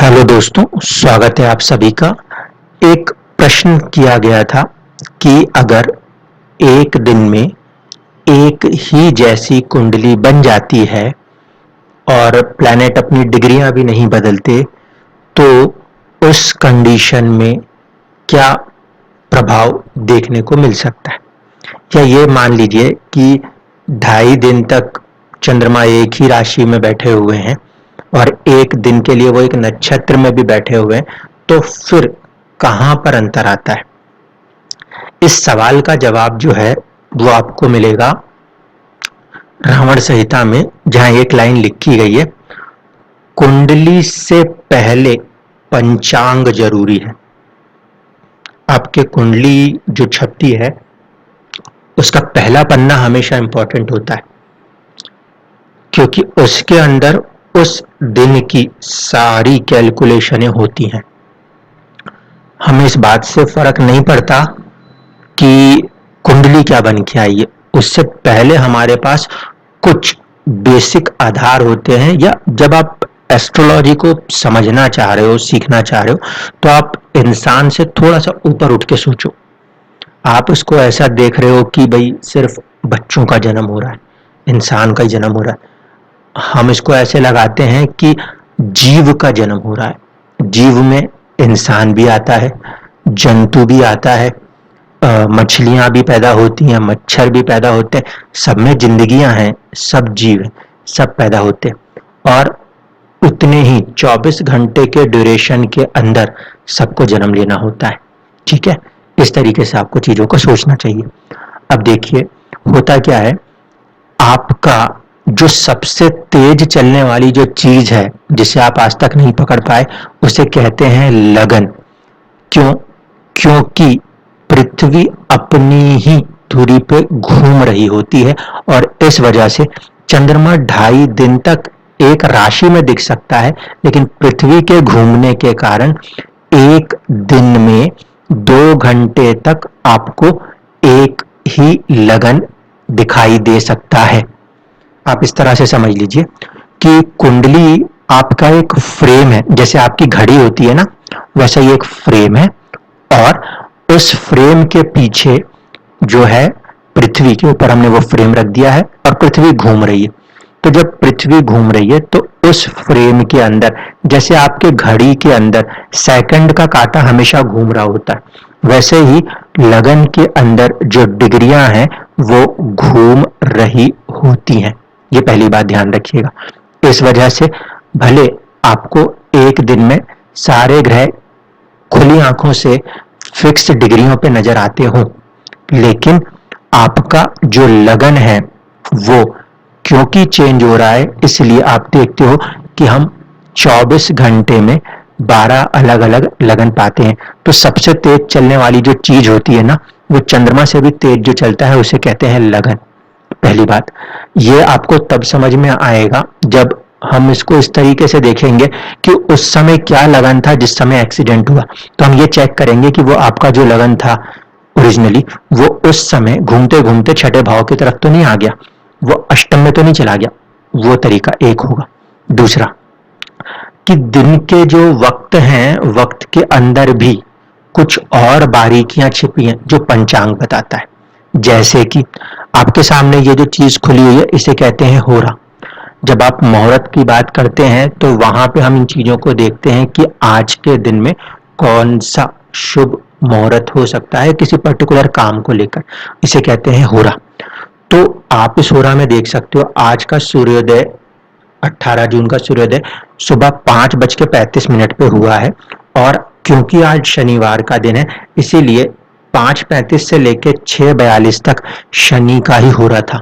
Hello दोस्तों, स्वागत है आप सभी का। एक प्रश्न किया गया था कि अगर एक दिन में एक ही जैसी कुंडली बन जाती है और प्लैनेट अपनी डिग्रियां भी नहीं बदलते, तो उस कंडीशन में क्या प्रभाव देखने को मिल सकता है। या ये मान लीजिए कि 2.5 दिन तक चंद्रमा एक ही राशि में बैठे हुए हैं और एक दिन के लिए वो एक नक्षत्र में भी बैठे हुए हैं, तो फिर कहां पर अंतर आता है। इस सवाल का जवाब जो है वो आपको मिलेगा रावण संहिता में, जहां एक लाइन लिखी गई है, कुंडली से पहले पंचांग जरूरी है। आपके कुंडली जो छपती है उसका पहला पन्ना हमेशा इंपॉर्टेंट होता है, क्योंकि उसके अंदर उस दिन की सारी कैलकुलेशनें होती हैं। हमें इस बात से फर्क नहीं पड़ता कि कुंडली क्या बन के आई है, उससे पहले हमारे पास कुछ बेसिक आधार होते हैं। या जब आप एस्ट्रोलॉजी को समझना चाह रहे हो, सीखना चाह रहे हो, तो आप इंसान से थोड़ा सा ऊपर उठ के सोचो। आप उसको ऐसा देख रहे हो कि भाई सिर्फ बच्चों का जन्म हो रहा है, इंसान का ही जन्म हो रहा है। हम इसको ऐसे लगाते हैं कि जीव का जन्म हो रहा है। जीव में इंसान भी आता है, जंतु भी आता है, मछलियां भी पैदा होती हैं, मच्छर भी पैदा होते हैं, सब में जिंदगियां हैं, सब जीव हैं, सब पैदा होते हैं। और उतने ही 24 घंटे के ड्यूरेशन के अंदर सबको जन्म लेना होता है। ठीक है, इस तरीके से आपको चीजों को सोचना चाहिए। अब देखिए होता क्या है, आपका जो सबसे तेज चलने वाली जो चीज है, जिसे आप आज तक नहीं पकड़ पाए, उसे कहते हैं लगन। क्यों? क्योंकि पृथ्वी अपनी ही धुरी पे घूम रही होती है और इस वजह से चंद्रमा 2.5 दिन तक एक राशि में दिख सकता है, लेकिन पृथ्वी के घूमने के कारण एक दिन में 2 घंटे तक आपको एक ही लगन दिखाई दे सकता है। आप इस तरह से समझ लीजिए कि कुंडली आपका एक फ्रेम है, जैसे आपकी घड़ी होती है ना, वैसा ही एक फ्रेम है। और उस फ्रेम के पीछे जो है, पृथ्वी के ऊपर हमने वो फ्रेम रख दिया है और पृथ्वी घूम रही है। तो जब पृथ्वी घूम रही है तो उस फ्रेम के अंदर, जैसे आपके घड़ी के अंदर सेकंड का कांटा हमेशा घूम रहा होता है, वैसे ही लगन के अंदर जो डिग्रियां हैं वो घूम रही होती हैं। ये पहली बात ध्यान रखिएगा। इस वजह से भले आपको एक दिन में सारे ग्रह खुली आंखों से फिक्स डिग्रियों पे नजर आते हो, लेकिन आपका जो लगन है वो क्योंकि चेंज हो रहा है, इसलिए आप देखते हो कि हम 24 घंटे में 12 अलग अलग लगन पाते हैं। तो सबसे तेज चलने वाली जो चीज होती है ना, वो चंद्रमा से भी तेज जो चलता है उसे कहते हैं लगन। पहली बात ये आपको तब समझ में आएगा जब हम इसको इस तरीके से देखेंगे कि उस समय क्या लगन था जिस समय एक्सीडेंट हुआ। तो हम ये चेक करेंगे कि वो आपका जो लगन था ओरिजिनली, वो उस समय घूमते घूमते छठे भाव की तरफ तो नहीं आ गया, वो अष्टम में तो नहीं चला गया। वो तरीका एक होगा। दूसरा कि दिन के जो वक्त हैं, वक्त के अंदर भी कुछ और बारीकियां छिपी हैं जो पंचांग बताता है। जैसे कि आपके सामने ये जो चीज खुली हुई है, इसे कहते हैं होरा। जब आप मुहूर्त की बात करते हैं तो वहां पे हम इन चीजों को देखते हैं कि आज के दिन में कौन सा शुभ मुहूर्त हो सकता है किसी पर्टिकुलर काम को लेकर, इसे कहते हैं होरा। तो आप इस होरा में देख सकते हो आज का सूर्योदय, 18 जून का सूर्योदय सुबह 5:35 पे हुआ है। और क्योंकि आज शनिवार का दिन है, इसीलिए 5:35 से लेकर 6:42 तक शनि का ही हो रहा था।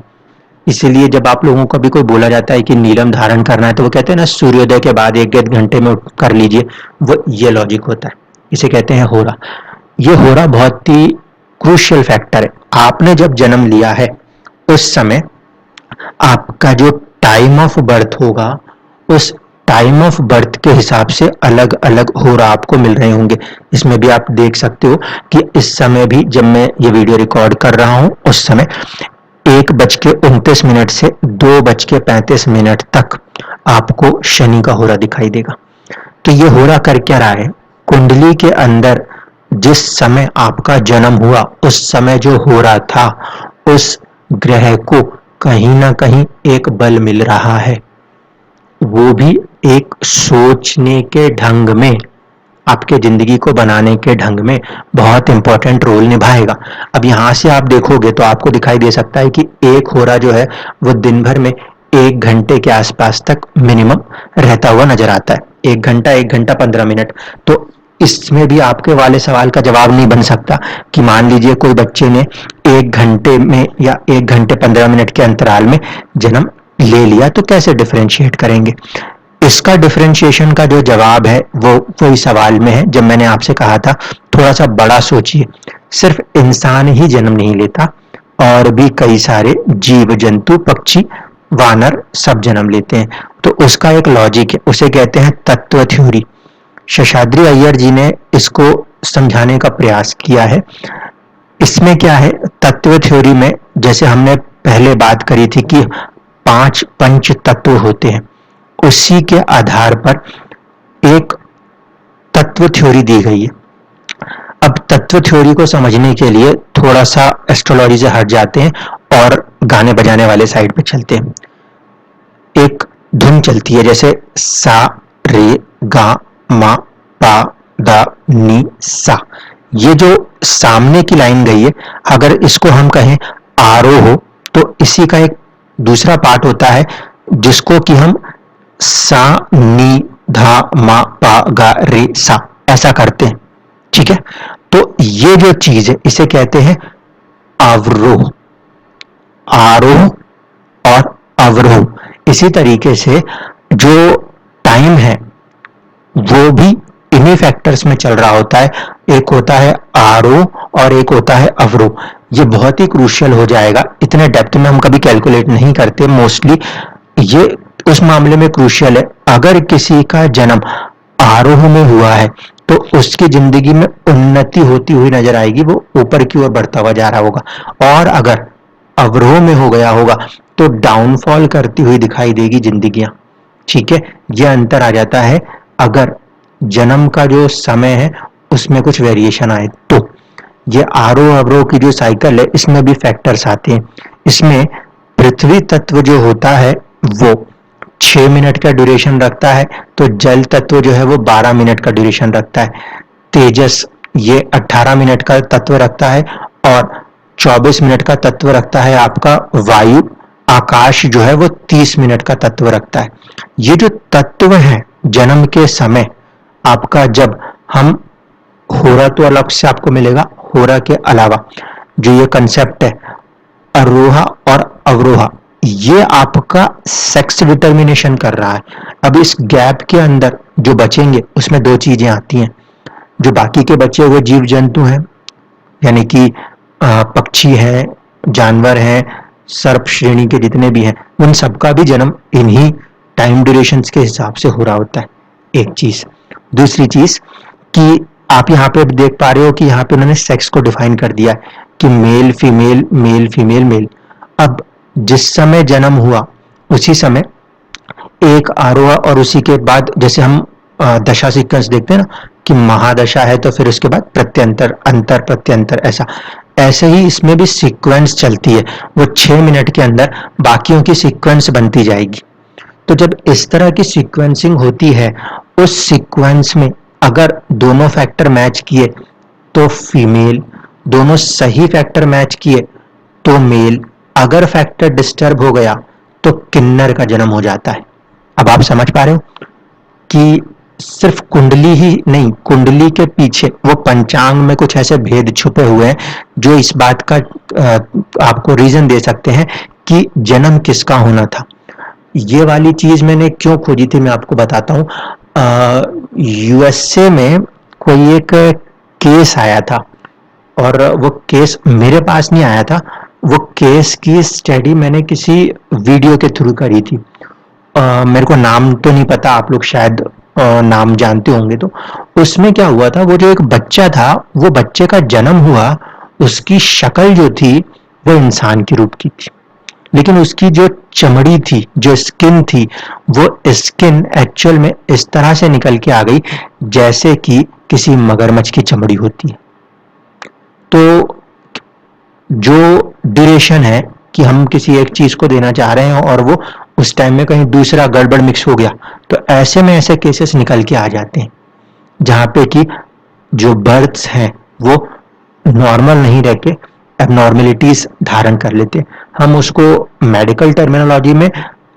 इसीलिए जब आप लोगों को भी कोई बोला जाता है कि नीलम धारण करना है, तो वो कहते हैं ना सूर्योदय के बाद 1-1 घंटे में कर लीजिए, वो ये लॉजिक होता है। इसे कहते हैं होरा। ये होरा बहुत ही क्रूशियल फैक्टर है। आपने जब जन्म लिया है उस समय आपका जो टाइम ऑफ बर्थ होगा, उस टाइम ऑफ बर्थ के हिसाब से अलग अलग होरा आपको मिल रहे होंगे। इसमें भी आप देख सकते हो कि इस समय भी जब मैं ये वीडियो रिकॉर्ड कर रहा हूं, उस समय 1:29 से 2:35 तक आपको शनि का होरा दिखाई देगा। तो ये हो रहा कर क्या रहा है, कुंडली के अंदर जिस समय आपका जन्म हुआ उस समय जो हो रहा था, उस ग्रह को कहीं ना कहीं एक बल मिल रहा है, वो भी एक सोचने के ढंग में, आपके जिंदगी को बनाने के ढंग में बहुत इंपॉर्टेंट रोल निभाएगा। अब यहां से आप देखोगे तो आपको दिखाई दे सकता है कि एक होरा जो है वो दिन भर में 1 घंटे के आसपास तक मिनिमम रहता हुआ नजर आता है। 1 घंटा 15 मिनट। तो इसमें भी आपके वाले सवाल का जवाब नहीं बन सकता कि मान लीजिए कोई बच्चे ने 1 घंटे में या 1 घंटे 15 मिनट के अंतराल में जन्म ले लिया, तो कैसे डिफरेंशिएट करेंगे। इसका डिफरेंशिएशन का जो जवाब है वो वही सवाल में है जब मैंने आपसे कहा था थोड़ा सा बड़ा सोचिए। सिर्फ इंसान ही जन्म नहीं लेता, और भी कई सारे जीव जंतु, पक्षी, वानर सब जन्म लेते हैं। तो उसका एक लॉजिक है, उसे कहते हैं तत्व थ्योरी। शेषाद्री अय्यर जी ने इसको समझाने का प्रयास किया है। इसमें क्या है, तत्व थ्योरी में जैसे हमने पहले बात करी थी कि 5 पंच तत्व होते हैं, उसी के आधार पर एक तत्व थ्योरी दी गई है। अब तत्व थ्योरी को समझने के लिए थोड़ा सा एस्ट्रोलॉजी से हट जाते हैं और गाने बजाने वाले साइड पे चलते हैं। एक धुन चलती है जैसे सा रे गा मा पा दा नी सा, ये जो सामने की लाइन गई है, अगर इसको हम कहें आरोह, तो इसी का एक दूसरा पार्ट होता है जिसको कि हम सा नी धा मा पा गा रे सा ऐसा करते हैं, ठीक है। तो ये जो चीज है इसे कहते हैं अवरोह, आरोह और अवरोह। इसी तरीके से जो टाइम है वो भी इन्हीं फैक्टर्स में चल रहा होता है। एक होता है आरोह और एक होता है अवरोह। ये बहुत ही क्रूशियल हो जाएगा, इतने डेप्थ में हम कभी कैलकुलेट नहीं करते मोस्टली। ये उस मामले में क्रूशियल है, अगर किसी का जन्म आरोह में हुआ है तो उसकी जिंदगी में उन्नति होती हुई नजर आएगी, वो ऊपर की ओर बढ़ता हुआ जा रहा होगा। और अगर अवरोह में हो गया होगा तो डाउनफॉल करती हुई दिखाई देगी जिंदगियां, ठीक है। यह अंतर आ जाता है अगर जन्म का जो समय है उसमें कुछ वेरिएशन आए तो। ये आरोह अवरोह की जो साइकिल है इसमें भी फैक्टर्स आते हैं। इसमें पृथ्वी तत्व जो होता है वो 6 मिनट का ड्यूरेशन रखता है, तो जल तत्व जो है वो 12 मिनट का ड्यूरेशन रखता है। तेजस ये 18 मिनट का तत्व रखता है, और 24 मिनट का तत्व रखता है आपका वायु। आकाश जो है वो 30 मिनट का तत्व रखता है। ये जो तत्व है जन्म के समय आपका, जब हम होरा तो अलग से आपको मिलेगा, होरा के अलावा जो ये कंसेप्ट है आरोहा और अवरोहा, ये आपका सेक्स डिटर्मिनेशन कर रहा है। अब इस गैप के अंदर जो बचेंगे उसमें 2 चीजें आती हैं। जो बाकी के बचे हुए जीव जंतु हैं, यानी कि पक्षी है, जानवर हैं, सर्प श्रेणी के जितने भी हैं, उन सबका भी जन्म इन्हीं टाइम ड्यूरेशन के हिसाब से हो रहा होता है, एक चीज। दूसरी चीज कि आप यहाँ पे देख पा रहे हो कि यहाँ पे उन्होंने सेक्स को डिफाइन कर दिया है कि male female male female male. अब जिस समय जन्म हुआ उसी समय एक आरोह, और उसी के बाद जैसे हम दशा सीक्वेंस देखते हैं ना कि महादशा है तो फिर उसके बाद प्रत्यंतर, अंतर प्रत्यंतर, ऐसा ऐसे ही इसमें भी सीक्वेंस चलती है। वो 6 मिनट के अंदर बाकियों की सीक्वेंस बनती जाएगी। तो जब इस तरह की सीक्वेंसिंग होती है, उस सीक्वेंस में अगर दोनों फैक्टर मैच किए तो फीमेल, दोनों सही फैक्टर मैच किए तो मेल, अगर फैक्टर डिस्टर्ब हो गया तो किन्नर का जन्म हो जाता है। अब आप समझ पा रहे हो कि सिर्फ कुंडली ही नहीं, कुंडली के पीछे वो पंचांग में कुछ ऐसे भेद छुपे हुए हैं जो इस बात का आपको रीजन दे सकते हैं कि जन्म किसका होना था। ये वाली चीज मैंने क्यों खोजी थी मैं आपको बताता हूँ। यूएसए में कोई एक केस आया था, और वो केस मेरे पास नहीं आया था, वो केस की स्टडी मैंने किसी वीडियो के थ्रू करी थी। मेरे को नाम तो नहीं पता, आप लोग शायद नाम जानते होंगे। तो उसमें क्या हुआ था, वो जो एक बच्चा था, वो बच्चे का जन्म हुआ, उसकी शक्ल जो थी वो इंसान के रूप की थी, लेकिन उसकी जो चमड़ी थी, जो स्किन थी, वो स्किन एक्चुअल में इस तरह से निकल के आ गई जैसे कि किसी मगरमच्छ की चमड़ी होती है। तो जो ड्यूरेशन है कि हम किसी एक चीज को देना चाह रहे हैं और वो उस टाइम में कहीं दूसरा गड़बड़ मिक्स हो गया, तो ऐसे में ऐसे केसेस निकल के आ जाते हैं जहां पे कि जो बर्थ्स हैं वो नॉर्मल नहीं रह के एबनॉर्मेलिटीज धारण कर लेते हैं। हम उसको मेडिकल टर्मिनोलॉजी में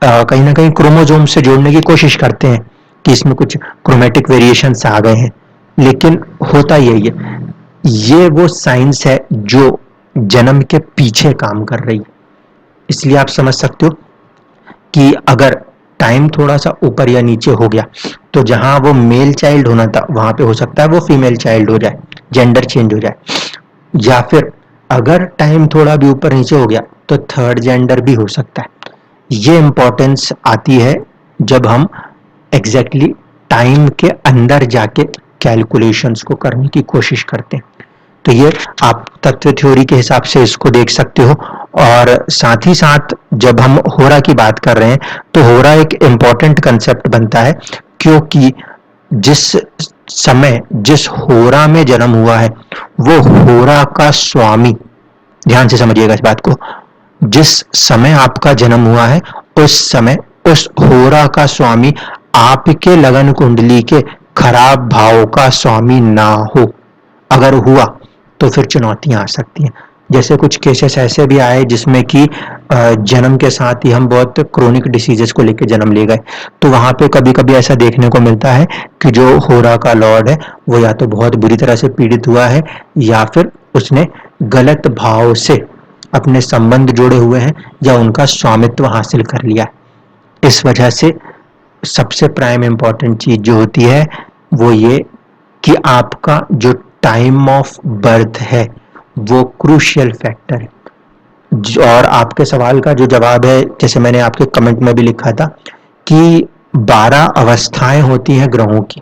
कहीं ना कहीं क्रोमोजोम से जोड़ने की कोशिश करते हैं कि इसमें कुछ क्रोमेटिक वेरिएशंस आ गए हैं, लेकिन होता यही है। ये वो साइंस है जो जन्म के पीछे काम कर रही है। इसलिए आप समझ सकते हो कि अगर टाइम थोड़ा सा ऊपर या नीचे हो गया तो जहां वो मेल चाइल्ड होना था वहां पे हो सकता है वो फीमेल चाइल्ड हो जाए, जेंडर चेंज हो जाए। या फिर अगर टाइम थोड़ा भी ऊपर नीचे हो गया तो थर्ड जेंडर भी हो सकता है। ये इंपॉर्टेंस आती है जब हम एग्जैक्टली टाइम के अंदर जाके कैलकुलेशंस को करने की कोशिश करते हैं। तो ये आप तत्व थ्योरी के हिसाब से इसको देख सकते हो। और साथ ही साथ जब हम होरा की बात कर रहे हैं तो होरा एक इंपॉर्टेंट कंसेप्ट बनता है, क्योंकि जिस समय जिस होरा में जन्म हुआ है वो होरा का स्वामी, ध्यान से समझिएगा इस बात को, जिस समय आपका जन्म हुआ है उस समय उस होरा का स्वामी आपके लगन कुंडली के खराब भाव का स्वामी ना हो। अगर हुआ तो फिर चुनौतियां आ सकती हैं। जैसे कुछ केसेस ऐसे भी आए जिसमें कि जन्म के साथ ही हम बहुत क्रोनिक डिसीजेस को लेकर जन्म ले गए, तो वहां पे कभी कभी ऐसा देखने को मिलता है कि जो होरा का लॉर्ड है वो या तो बहुत बुरी तरह से पीड़ित हुआ है या फिर उसने गलत भाव से अपने संबंध जोड़े हुए हैं या उनका स्वामित्व हासिल कर लिया है। इस वजह से सबसे प्राइम इंपॉर्टेंट चीज जो होती है वो ये कि आपका जो टाइम ऑफ बर्थ है वो क्रूशियल फैक्टर है। और आपके सवाल का जो जवाब है, जैसे मैंने आपके कमेंट में भी लिखा था कि 12 अवस्थाएं होती हैं ग्रहों की,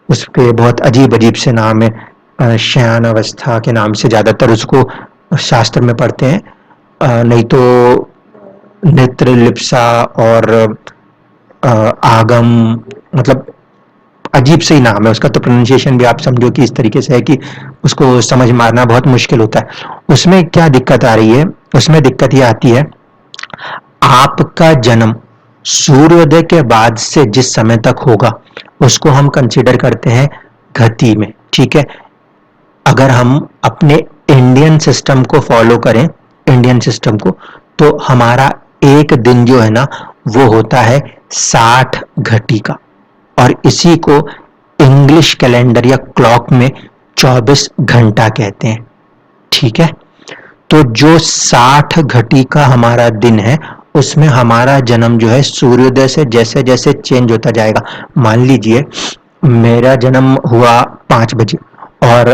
उसके बहुत अजीब अजीब से नाम है। शयन अवस्था के नाम से ज्यादातर उसको शास्त्र में पढ़ते हैं, नहीं तो नेत्र लिप्सा और आगम, मतलब अजीब से ही नाम है उसका। तो प्रोनाउंसिएशन भी आप समझो कि इस तरीके से है कि उसको समझ मारना बहुत मुश्किल होता है। उसमें क्या दिक्कत आ रही है, उसमें दिक्कत ये आती है आपका जन्म सूर्योदय के बाद से जिस समय तक होगा उसको हम कंसीडर करते हैं घटी में, ठीक है। अगर हम अपने इंडियन सिस्टम को फॉलो करें, इंडियन सिस्टम को, तो हमारा एक दिन जो है ना वो होता है 60 घटी का, और इसी को इंग्लिश कैलेंडर या क्लॉक में 24 घंटा कहते हैं, ठीक है। तो जो 60 घटी का हमारा दिन है उसमें हमारा जन्म जो है सूर्योदय से जैसे जैसे चेंज होता जाएगा। मान लीजिए मेरा जन्म हुआ 5 बजे और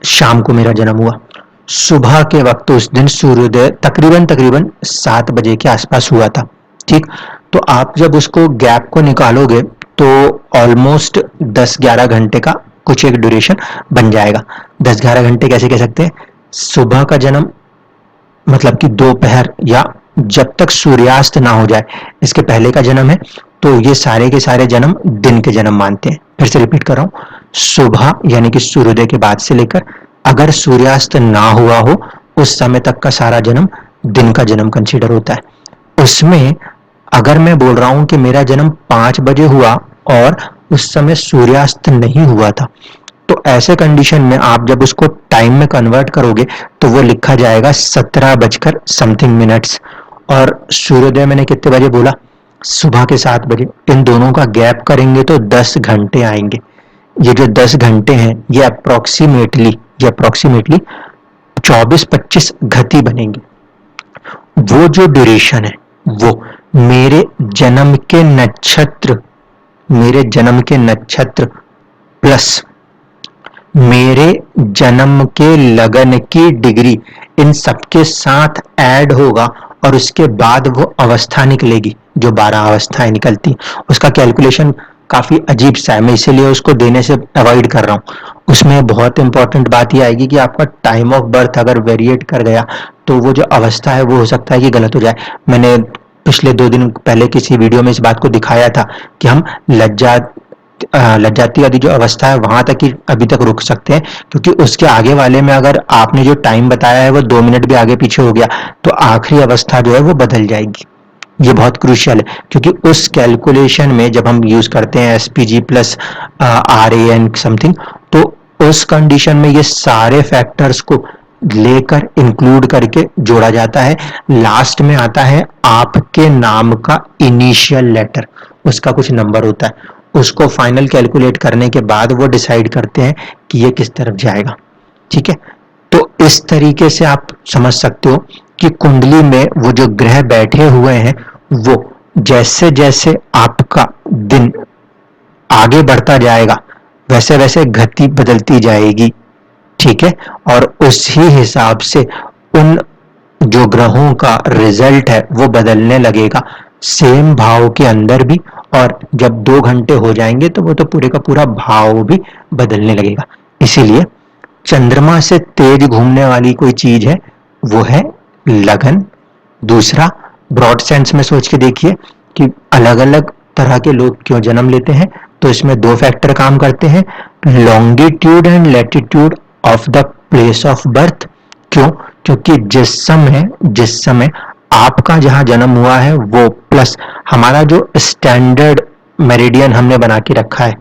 शाम को मेरा जन्म हुआ, सुबह के वक्त उस दिन सूर्योदय तकरीबन तकरीबन 7 बजे के आसपास हुआ था, ठीक। तो आप जब उसको गैप को निकालोगे तो ऑलमोस्ट 10-11 घंटे का कुछ एक ड्यूरेशन बन जाएगा। 10-11 घंटे कैसे कह सकते हैं, सुबह का जन्म मतलब कि दोपहर या जब तक सूर्यास्त ना हो जाए इसके पहले का जन्म है, तो ये सारे के सारे जन्म दिन के जन्म मानते हैं। फिर से रिपीट कर रहा हूं, सुबह यानी कि सूर्योदय के बाद से लेकर अगर सूर्यास्त ना हुआ हो उस समय तक का सारा जन्म दिन का जन्म कंसीडर होता है। उसमें अगर मैं बोल रहा हूं कि मेरा जन्म 5 बजे हुआ और उस समय सूर्यास्त नहीं हुआ था, तो ऐसे कंडीशन में आप जब उसको टाइम में कन्वर्ट करोगे तो वो लिखा जाएगा 17 बजकर समथिंग मिनट्स। और सूर्योदय मैंने कितने बजे बोला, सुबह के 7 बजे। इन दोनों का गैप करेंगे तो 10 घंटे आएंगे। ये जो 10 घंटे हैं ये अप्रोक्सीमेटली 24-25 घटी बनेंगे। वो जो ड्यूरेशन है वो मेरे जन्म के नक्षत्र प्लस मेरे जन्म के लगन की डिग्री, इन सबके साथ ऐड होगा और उसके बाद वो अवस्था निकलेगी जो 12 अवस्थाएं निकलती, उसका कैलकुलेशन काफी अजीब सा है, मैं इसीलिए उसको देने से अवॉइड कर रहा हूँ। उसमें बहुत इंपॉर्टेंट बात ये आएगी कि आपका टाइम ऑफ बर्थ अगर वेरिएट कर गया तो वो जो अवस्था है वो हो सकता है कि गलत हो जाए। मैंने पिछले 2 दिन पहले किसी वीडियो में इस बात को दिखाया था कि हम लज्जाती वाली जो अवस्था है वहां तक ही अभी तक रुक सकते हैं, क्योंकि उसके आगे वाले में अगर आपने जो टाइम बताया है वो 2 मिनट भी आगे पीछे हो गया तो आखिरी अवस्था जो है वो बदल जाएगी। ये बहुत क्रूशियल है, क्योंकि उस कैलकुलेशन में जब हम यूज करते हैं एसपीजी प्लस RAN समथिंग, तो उस कंडीशन में ये सारे फैक्टर्स को लेकर इंक्लूड करके जोड़ा जाता है। लास्ट में आता है आपके नाम का इनिशियल लेटर, उसका कुछ नंबर होता है, उसको फाइनल कैलकुलेट करने के बाद वो डिसाइड करते हैं कि ये किस तरफ जाएगा। ठीक है, तो इस तरीके से आप समझ सकते हो कि कुंडली में वो जो ग्रह बैठे हुए हैं वो जैसे जैसे आपका दिन आगे बढ़ता जाएगा वैसे वैसे गति बदलती जाएगी। ठीक है, और उसी हिसाब से उन जो ग्रहों का रिजल्ट है वो बदलने लगेगा, सेम भाव के अंदर भी, और जब 2 घंटे हो जाएंगे तो वो तो पूरे का पूरा भाव भी बदलने लगेगा। इसीलिए चंद्रमा से तेज घूमने वाली कोई चीज है वो है लगन। दूसरा, ब्रॉड सेंस में सोच के देखिए कि अलग अलग तरह के लोग क्यों जन्म लेते हैं, तो इसमें 2 फैक्टर काम करते हैं, longitude and latitude of the place of birth. क्यों? क्योंकि जिस समय आपका जहां जन्म हुआ है वो प्लस हमारा जो स्टैंडर्ड मेरिडियन हमने बना के रखा है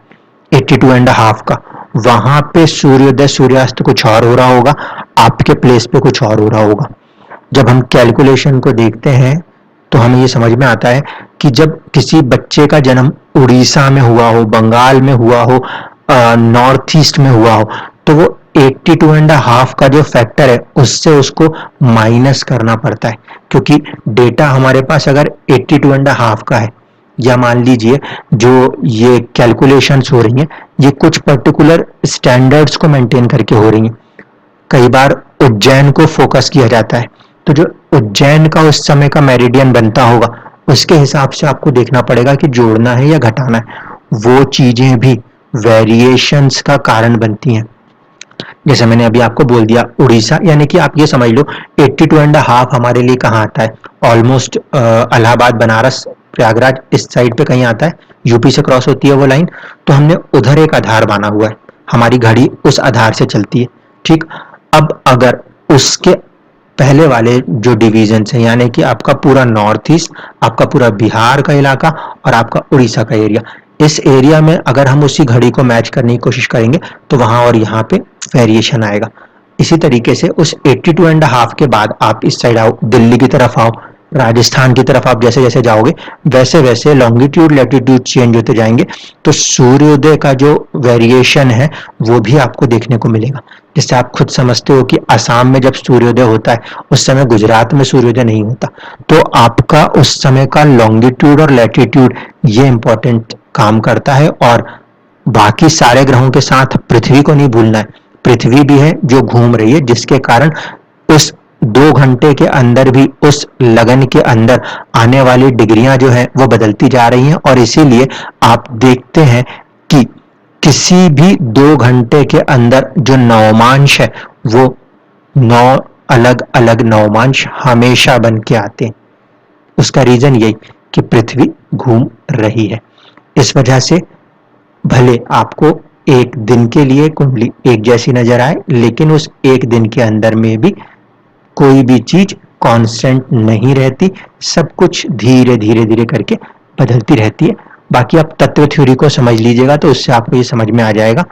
82.5 का, वहां पे सूर्योदय सूर्यास्त कुछ और हो रहा होगा, आपके प्लेस पे कुछ और हो रहा होगा। जब हम कैलकुलेशन को देखते हैं तो हमें ये समझ में आता है कि जब किसी बच्चे का जन्म उड़ीसा में हुआ हो, बंगाल में हुआ हो, नॉर्थ ईस्ट में हुआ हो, तो वो 82.5 का जो फैक्टर है उससे उसको माइनस करना पड़ता है, क्योंकि डेटा हमारे पास अगर 82.5 का है, या मान लीजिए जो ये कैलकुलेशंस हो रही हैं ये कुछ पर्टिकुलर स्टैंडर्ड्स को मेंटेन करके हो रही हैं। कई बार उज्जैन को फोकस किया जाता है, तो जो उज्जैन का उस समय का मेरिडियन बनता होगा उसके हिसाब से आपको देखना पड़ेगा कि जोड़ना है या घटाना है। वो चीजें भी वेरिएशंस का कारण बनती हैं। जैसे मैंने अभी आपको बोल दिया उड़ीसा, यानी कि आप ये समझ लो 82.5 हमारे लिए कहाँ आता है, ऑलमोस्ट इलाहाबाद बनारस प्रयागराज इस साइड पे कहीं आता है, यूपी से क्रॉस होती है वो लाइन, तो हमने उधर एक आधार माना हुआ है, हमारी घड़ी उस आधार से चलती है। ठीक, अब अगर उसके पहले वाले जो डिवीजन है, यानी कि आपका पूरा नॉर्थ ईस्ट, आपका पूरा बिहार का इलाका और आपका उड़ीसा का एरिया, इस एरिया में अगर हम उसी घड़ी को मैच करने की कोशिश करेंगे तो वहां और यहाँ पे वेरिएशन आएगा। इसी तरीके से उस 82.5 के बाद आप इस साइड आओ, दिल्ली की तरफ आओ, राजस्थान की तरफ आप जैसे जैसे जाओगे वैसे वैसे लॉन्गिट्यूड लैटिट्यूड चेंज होते जाएंगे, तो सूर्योदय का जो वेरिएशन है वो भी आपको देखने को मिलेगा। जिससे आप खुद समझते हो कि असम में जब सूर्योदय होता है उस समय गुजरात में सूर्योदय नहीं होता, तो आपका उस समय का लॉन्गिट्यूड और लैटिट्यूड ये इंपॉर्टेंट काम करता है। और बाकी सारे ग्रहों के साथ पृथ्वी को नहीं भूलना है, पृथ्वी भी है जो घूम रही है, जिसके कारण उस 2 घंटे के अंदर भी उस लगन के अंदर आने वाली डिग्रियां जो है वो बदलती जा रही हैं। और इसीलिए आप देखते हैं कि किसी भी 2 घंटे के अंदर जो नवमांश है वो 9 अलग अलग नवमांश हमेशा बन के आते हैं। उसका रीजन यही कि पृथ्वी घूम रही है। इस वजह से भले आपको एक दिन के लिए कुंडली एक जैसी नजर आए, लेकिन उस एक दिन के अंदर में भी कोई भी चीज कांस्टेंट नहीं रहती, सब कुछ धीरे धीरे धीरे करके बदलती रहती है। बाकी आप तत्व थ्योरी को समझ लीजिएगा तो उससे आपको ये समझ में आ जाएगा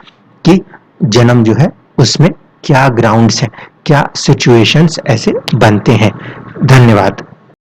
कि जन्म जो है उसमें क्या ग्राउंड्स हैं, क्या सिचुएशंस ऐसे बनते हैं। धन्यवाद।